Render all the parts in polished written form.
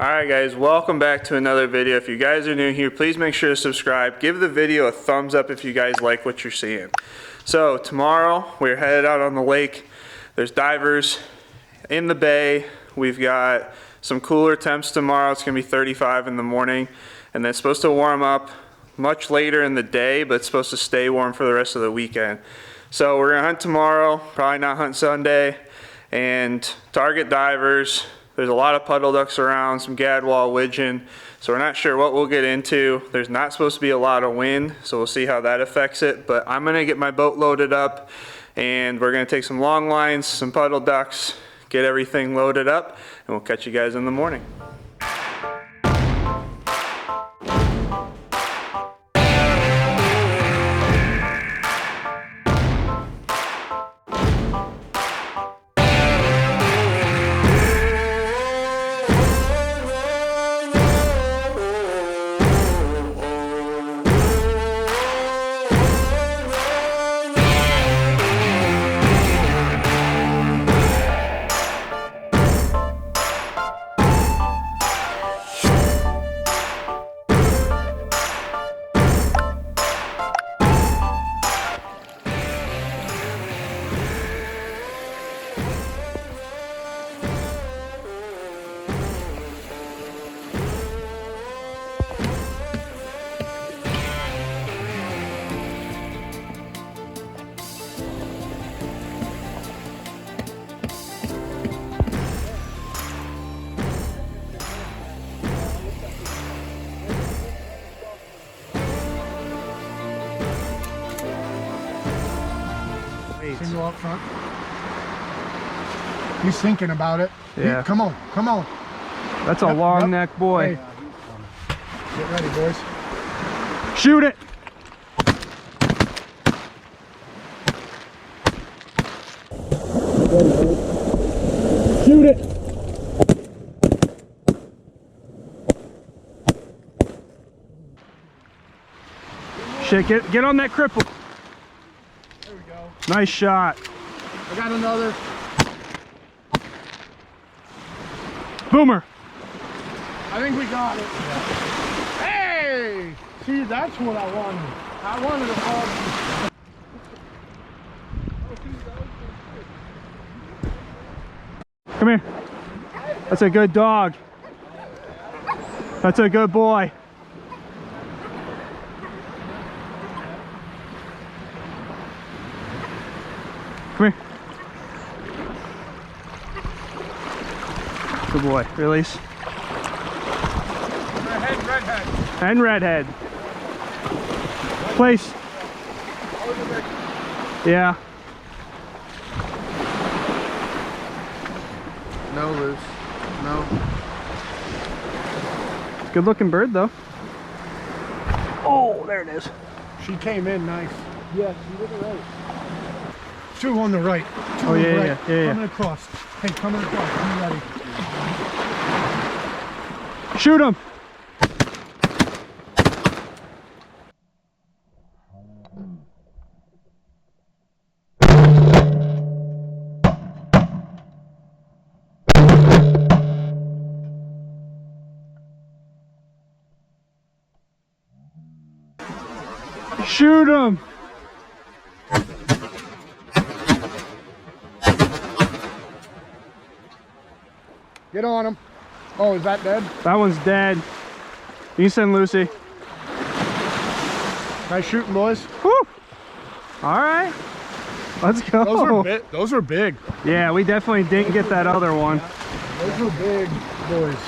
Alright guys, welcome back to another video. If you guys are new here, please make sure to subscribe. Give the video a thumbs up if you guys like what you're seeing. So tomorrow we're headed out on the lake. There's divers in the bay. We've got some cooler temps tomorrow. It's going to be 35 in the morning. And then it's supposed to warm up much later in the day, but it's supposed to stay warm for the rest of the weekend. So we're going to hunt tomorrow, probably not hunt Sunday, and target divers. There's a lot of puddle ducks around, some 𝐥𝐤𝐤𝐤, so we're not sure what we'll get into. There's not supposed to be a lot of wind, so we'll see how that affects it. But I'm gonna get my boat loaded up, and we're gonna take some long lines, some puddle ducks, get everything loaded up, and we'll catch you guys in the morning. Single up front. He's thinking about it. Yeah. Come on, come on. That's a long neck boy. Hey. Get ready, boys. Shoot it. Shoot it. Shake it. Get on that cripple. There we go. Nice shot. I got another. Boomer. I think we got it. Yeah. Hey! See, that's what I wanted. I wanted a hog. Come here. That's a good dog. That's a good boy. Come here. Good boy. Release. Redhead. And redhead. Place. Yeah. No loose. No. Good looking bird though. Oh, there it is. She came in nice. Yes, you did it right. Two on the right. Two Oh, on yeah, the right. yeah. Coming across. Hey, coming across. Be ready. Shoot him. Shoot him. Get on him. Oh, is that dead? That one's dead. You can send Lucy. Nice shooting, boys. Whew. All right. Let's go. Those were big. Yeah, we definitely didn't get that other one. Those were big boys.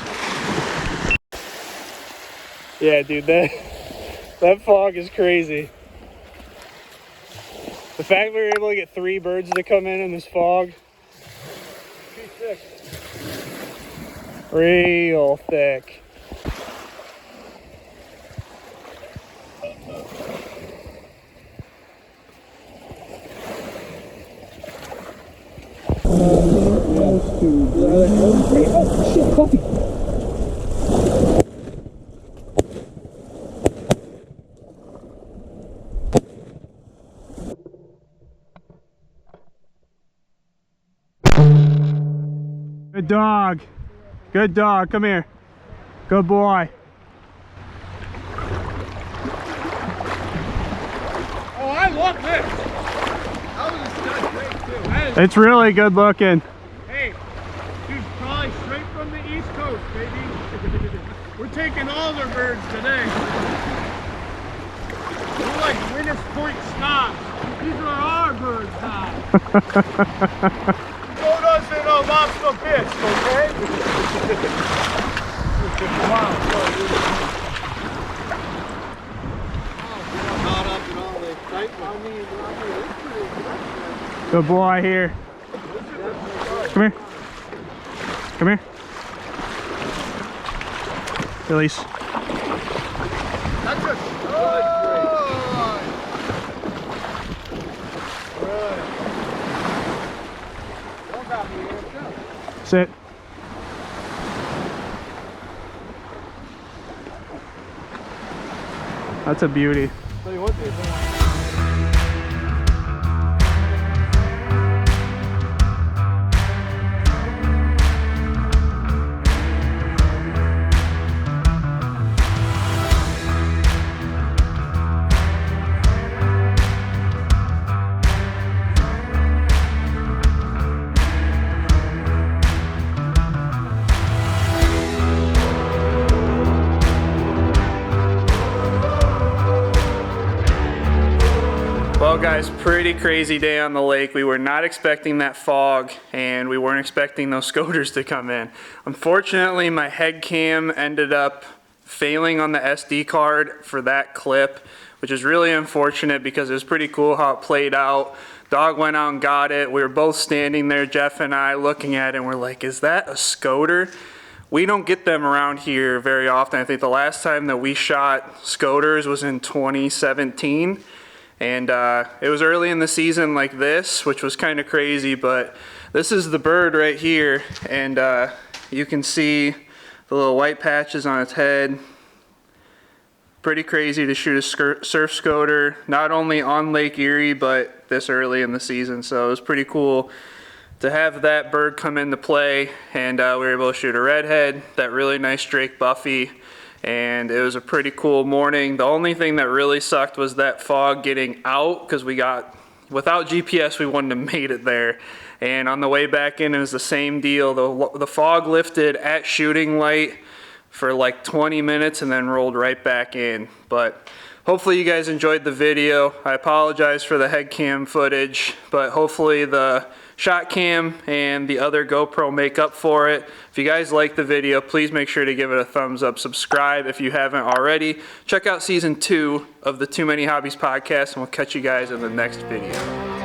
Yeah, dude, that fog is crazy. The fact we were able to get 3 birds to come in this fog. She's thick. Real thick. Oh shit, coffee. Good dog. Good dog. Come here. Good boy. Oh, I love this. That was a stud break too. That is, It's really good looking. hey, dude, probably straight from the East Coast, baby. We're taking all their birds today. We're like Winners Point snobs. These are our birds now. Don't us in a lobster bitch, okay? Wow. Not up and all the excitement. Good boy here. Come here. Come here. Release. That's a Sit. That's a beauty. Tell you what, dude. Well guys, pretty crazy day on the lake. We were not expecting that fog and we weren't expecting those scoters to come in. Unfortunately, my head cam ended up failing on the SD card for that clip, which is really unfortunate because it was pretty cool how it played out. Dog went out and got it. We were both standing there, Jeff and I, looking at it and we're like, is that a scoter? We don't get them around here very often. I think the last time that we shot scoters was in 2017. And it was early in the season like this, which was kind of crazy, but this is the bird right here. And you can see the little white patches on its head. Pretty crazy to shoot a surf scoter, not only on Lake Erie, but this early in the season. So it was pretty cool to have that bird come into play. And we were able to shoot a redhead, that really nice Drake Buffy. And it was a pretty cool morning. The only thing that really sucked was that fog getting out, because without GPS we wouldn't have made it there. And on the way back in it was the same deal. The fog lifted at shooting light for like 20 minutes and then rolled right back in. But hopefully you guys enjoyed the video. I apologize for the head cam footage, but hopefully the shot cam and the other GoPro make up for it. If you guys like the video, please make sure to give it a thumbs up. Subscribe if you haven't already. Check out season 2 of the Too Many Hobbies podcast, and we'll catch you guys in the next video.